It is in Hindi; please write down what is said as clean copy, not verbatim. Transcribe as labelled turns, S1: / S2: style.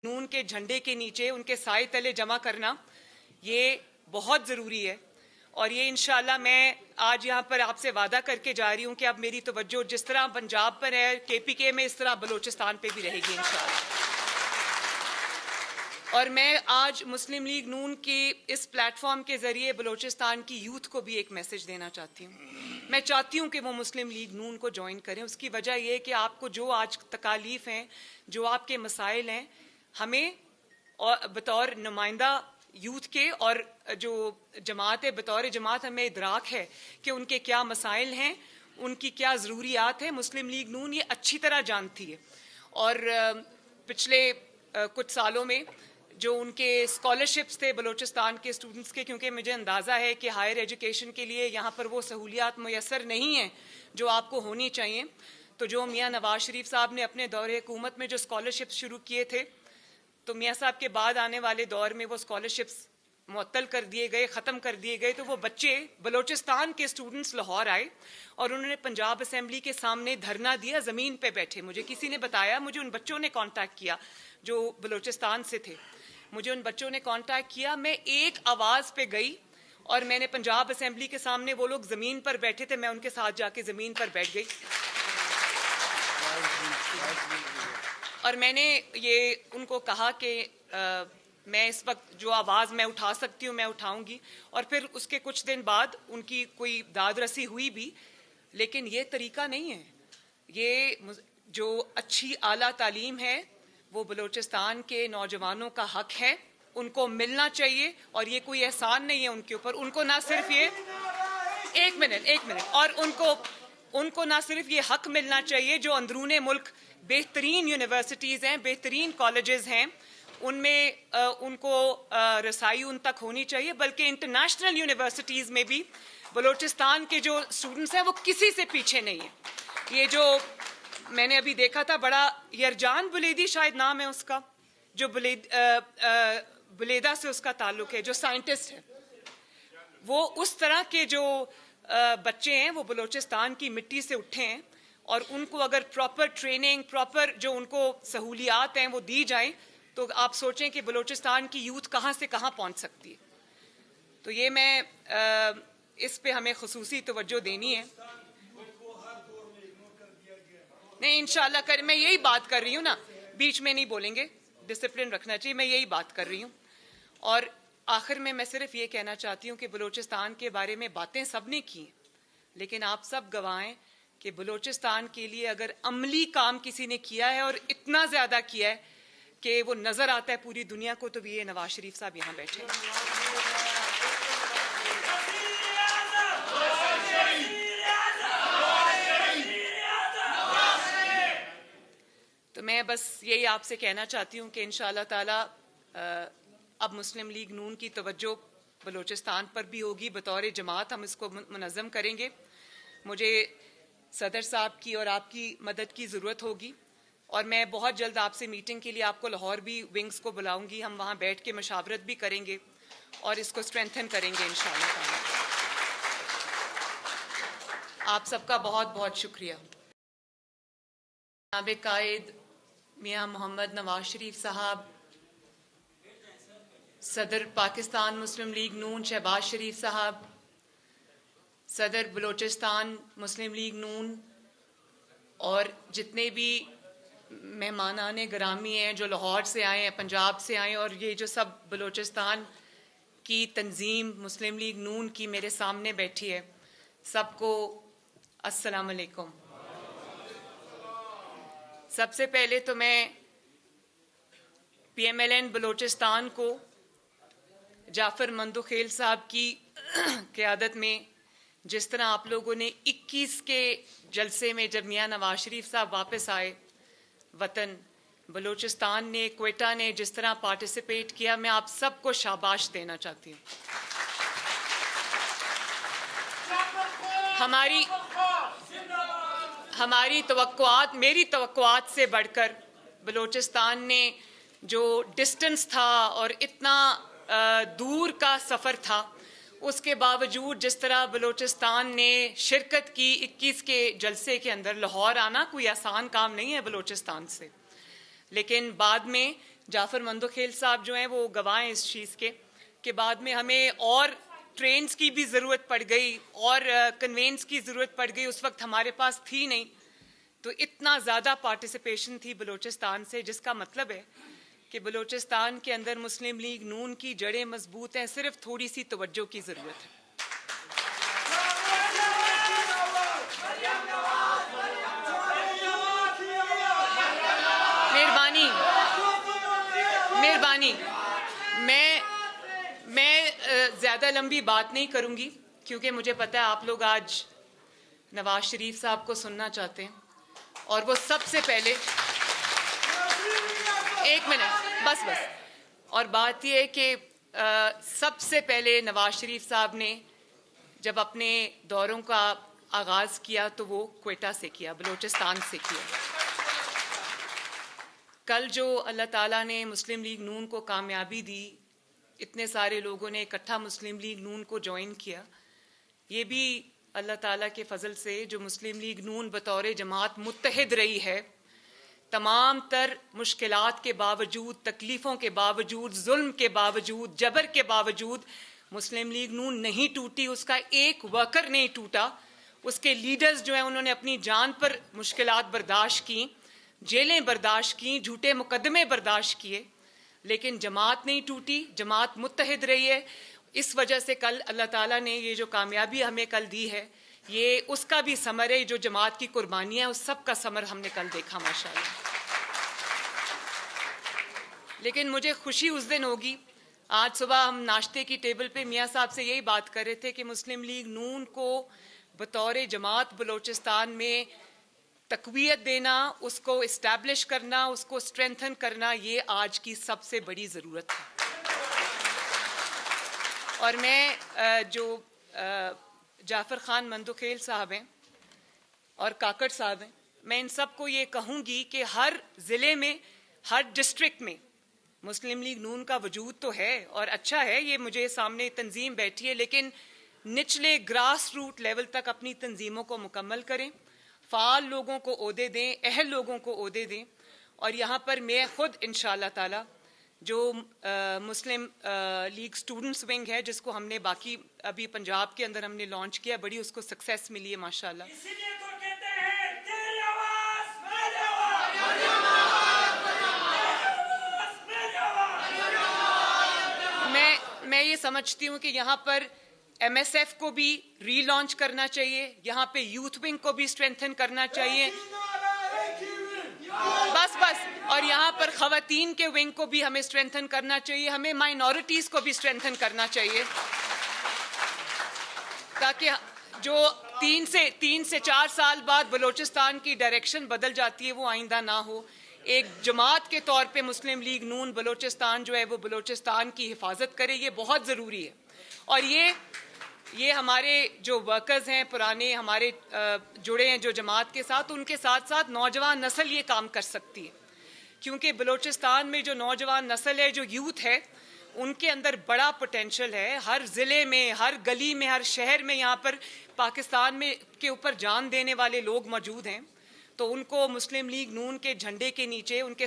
S1: नून के झंडे के नीचे उनके साए तले जमा करना ये बहुत ज़रूरी है। और ये इंशाल्लाह मैं आज यहाँ पर आपसे वादा करके जा रही हूँ कि अब मेरी तवज्जो जिस तरह पंजाब पर है KPK में, इस तरह बलूचिस्तान पे भी रहेगी इंशाल्लाह। और मैं आज मुस्लिम लीग नून के इस प्लेटफॉर्म के ज़रिए बलूचिस्तान की यूथ को भी एक मैसेज देना चाहती हूँ। मैं चाहती हूँ कि वो मुस्लिम लीग नून को ज्वाइन करें। उसकी वजह ये है कि आपको जो आज तकालीफ हैं, जो आपके मसाइल हैं, हमें और बतौर नुमाइंदा यूथ के और जो जमात है बतौर जमात हमें इदराक है कि उनके क्या मसाइल हैं, उनकी क्या ज़रूरियात हैं। मुस्लिम लीग नून ये अच्छी तरह जानती है। और पिछले कुछ सालों में जो उनके स्कॉलरशिप्स थे बलूचिस्तान के स्टूडेंट्स के, क्योंकि मुझे अंदाज़ा है कि हायर एजुकेशन के लिए यहाँ पर वो सहूलियात मुयसर नहीं हैं जो आपको होनी चाहिए, तो जो मियाँ नवाज शरीफ साहब ने अपने दौरे हुकूमत में जो स्कॉलरशिप्स शुरू किए थे, तो मियाँ साहब के बाद आने वाले दौर में वो स्कॉलरशिप्स मुअत्तल कर दिए गए, ख़त्म कर दिए गए। तो वो बच्चे बलूचिस्तान के स्टूडेंट्स लाहौर आए और उन्होंने पंजाब असेंबली के सामने धरना दिया, ज़मीन पे बैठे। मुझे किसी ने बताया, मुझे उन बच्चों ने कांटेक्ट किया जो बलूचिस्तान से थे, मुझे उन बच्चों ने कांटेक्ट किया। मैं एक आवाज़ पे गई और मैंने पंजाब असेंबली के सामने, वो लोग ज़मीन पर बैठे थे, मैं उनके साथ जाके ज़मीन पर बैठ गई और मैंने ये उनको कहा कि मैं इस वक्त जो आवाज़ मैं उठा सकती हूँ मैं उठाऊंगी। और फिर उसके कुछ दिन बाद उनकी कोई दाद रसी हुई भी, लेकिन ये तरीका नहीं है। ये जो अच्छी आला तालीम है वो बलूचिस्तान के नौजवानों का हक है, उनको मिलना चाहिए। और ये कोई एहसान नहीं है उनके ऊपर। उनको ना सिर्फ ये एक मिनट और उनको ना सिर्फ ये हक मिलना चाहिए जो अंदरूने मुल्क बेहतरीन यूनिवर्सिटीज़ हैं, बेहतरीन कॉलेजेस हैं, उनमें उनको रसाई उन तक होनी चाहिए, बल्कि इंटरनेशनल यूनिवर्सिटीज़ में भी बलूचिस्तान के जो स्टूडेंट्स हैं वो किसी से पीछे नहीं है। ये जो मैंने अभी देखा था, बड़ा यरजान बुलेदी शायद नाम है उसका, जो बुलेदा से उसका ताल्लुक है, जो साइंटिस्ट है, वो उस तरह के जो बच्चे हैं वो बलूचिस्तान की मिट्टी से उठे हैं। और उनको अगर प्रॉपर ट्रेनिंग, प्रॉपर जो उनको सहूलियात हैं वो दी जाएं, तो आप सोचें कि बलूचिस्तान की यूथ कहाँ से कहाँ पहुँच सकती है। तो ये मैं इस पे हमें खुसूसी तवज्जो देनी है। नहीं, इंशाल्लाह कर, मैं यही बात कर रही हूँ ना, बीच में नहीं बोलेंगे, डिसिप्लिन रखना चाहिए, मैं यही बात कर रही हूँ। और आखिर में मैं सिर्फ ये कहना चाहती हूँ कि बलूचिस्तान के बारे में बातें सब ने की, लेकिन आप सब गवाह हैं कि बलूचिस्तान के लिए अगर अमली काम किसी ने किया है और इतना ज़्यादा किया है कि वो नज़र आता है पूरी दुनिया को, तो ये नवाज शरीफ साहब यहाँ बैठे हैं। तो मैं बस यही आपसे कहना चाहती हूँ कि इंशाअल्लाह ताला अब मुस्लिम लीग नून की तवज्जो बलूचिस्तान पर भी होगी। बतौर जमात हम इसको मुनज़्ज़म करेंगे। मुझे सदर साहब की और आपकी मदद की ज़रूरत होगी और मैं बहुत जल्द आपसे मीटिंग के लिए आपको लाहौर भी विंग्स को बुलाऊंगी। हम वहाँ बैठ के मशावरत भी करेंगे और इसको स्ट्रेंथन करेंगे इंशाअल्लाह ताला। आप सबका बहुत बहुत शुक्रिया। जनाब कायद मियाँ मोहम्मद नवाज शरीफ साहब, सदर पाकिस्तान मुस्लिम लीग नून शहबाज शरीफ साहब, सदर बलूचिस्तान मुस्लिम लीग नून, और जितने भी मेहमानान गिरामी हैं जो लाहौर से आए हैं, पंजाब से आए हैं, और ये जो सब बलूचिस्तान की तंजीम मुस्लिम लीग नून की मेरे सामने बैठी है, सबको अस्सलाम वालेकुम। सबसे पहले तो मैं PMLN बलूचिस्तान को जाफ़र मंदुखेल साहब की क़यादत में, जिस तरह आप लोगों ने 21 के जलसे में जब मियाँ नवाज शरीफ साहब वापस आए वतन, बलूचिस्तान ने, क्वेटा ने जिस तरह पार्टिसिपेट किया, मैं आप सबको शाबाश देना चाहती हूँ। हमारी तवक्कुआत, मेरी तवक्कुआत से बढ़कर बलूचिस्तान ने जो डिस्टेंस था और इतना दूर का सफ़र था, उसके बावजूद जिस तरह बलूचिस्तान ने शिरकत की 21 के जलसे के अंदर, लाहौर आना कोई आसान काम नहीं है बलूचिस्तान से, लेकिन बाद में जाफर मंदोखेल साहब जो हैं वो गवाह हैं इस चीज़ के बाद में हमें और ट्रेन्स की भी ज़रूरत पड़ गई और कन्वेंस की ज़रूरत पड़ गई। उस वक्त हमारे पास थी नहीं, तो इतना ज़्यादा पार्टिसिपेशन थी बलूचिस्तान से, जिसका मतलब है कि बलूचिस्तान के अंदर मुस्लिम लीग नून की जड़ें मजबूत हैं, सिर्फ थोड़ी सी तवज्जो की ज़रूरत है। मेहरबानी, मैं ज़्यादा लंबी बात नहीं करूंगी, क्योंकि मुझे पता है आप लोग आज नवाज शरीफ साहब को सुनना चाहते हैं, और वो सबसे पहले एक मिनट बस और बात यह है कि सबसे पहले नवाज शरीफ साहब ने जब अपने दौरों का आगाज़ किया तो वो क्वेटा से किया, बलूचिस्तान से किया। कल जो अल्लाह ताला ने मुस्लिम लीग नून को कामयाबी दी, इतने सारे लोगों ने इकट्ठा मुस्लिम लीग नून को ज्वाइन किया, ये भी अल्लाह ताला के फजल से जो मुस्लिम लीग नून बतौर जमात मुत्तहिद रही है, तमाम तर मुश्किलात के बावजूद, तकलीफ़ों के बावजूद, जुल्म के बावजूद, जबर के बावजूद मुस्लिम लीग नून नहीं टूटी। उसका एक वर्कर नहीं टूटा। उसके लीडर्स जो हैं उन्होंने अपनी जान पर मुश्किलात बर्दाश्त की, जेलें बर्दाश्त की, झूठे मुकदमे बर्दाश्त किए, लेकिन जमात नहीं टूटी, जमात मुत्तहिद रही है। इस वजह से कल अल्लाह ताला ने ये जो कामयाबी हमें कल दी है, ये उसका भी समर है। जो जमात की कुर्बानियाँ, उस सब का समर हमने कल देखा माशाअल्लाह। लेकिन मुझे खुशी उस दिन होगी, आज सुबह हम नाश्ते की टेबल पे मियाँ साहब से यही बात कर रहे थे कि मुस्लिम लीग नून को बतौर जमात बलूचिस्तान में तक़वियत देना, उसको इस्टेब्लिश करना, उसको स्ट्रेंथन करना, ये आज की सबसे बड़ी ज़रूरत है। और मैं जो जाफ़र खान मंदोखेल साहब हैं और काकड़ साहब हैं, मैं इन सब को ये कहूँगी कि हर ज़िले में, हर डिस्ट्रिक्ट में मुस्लिम लीग नून का वजूद तो है और अच्छा है, ये मुझे सामने तंजीम बैठी है, लेकिन निचले ग्रास रूट लेवल तक अपनी तंजीमों को मुकम्मल करें, फ़ाल लोगों को ओहदे दें, अहल लोगों को ओहदे दें। और यहाँ पर मैं ख़ुद इंशाअल्लाह ताला जो मुस्लिम लीग स्टूडेंट्स विंग है, जिसको हमने बाकी अभी पंजाब के अंदर हमने लॉन्च किया, बड़ी उसको सक्सेस मिली है माशाअल्लाह। मैं ये समझती हूँ कि यहाँ पर MSF को भी रीलॉन्च करना चाहिए, यहाँ पे यूथ विंग को भी स्ट्रेंथन करना चाहिए, बस और यहाँ पर ख़वातीन के विंग को भी हमें स्ट्रेंथन करना चाहिए, हमें माइनॉरिटीज़ को भी स्ट्रेंथन करना चाहिए, ताकि जो 3 से 4 साल बाद बलूचिस्तान की डायरेक्शन बदल जाती है वो आइंदा ना हो। एक जमात के तौर पे मुस्लिम लीग नून बलूचिस्तान जो है वो बलूचिस्तान की हिफाजत करे, ये बहुत ज़रूरी है। और ये हमारे जो वर्कर्स हैं पुराने, हमारे जुड़े हैं जो जमात के साथ, उनके साथ साथ नौजवान नस्ल ये काम कर सकती है, क्योंकि बलूचिस्तान में जो नौजवान नस्ल है, जो यूथ है, उनके अंदर बड़ा पोटेंशल है। हर ज़िले में, हर गली में, हर शहर में यहाँ पर पाकिस्तान में के ऊपर जान देने वाले लोग मौजूद हैं। तो उनको मुस्लिम लीग नून के झंडे के नीचे, उनके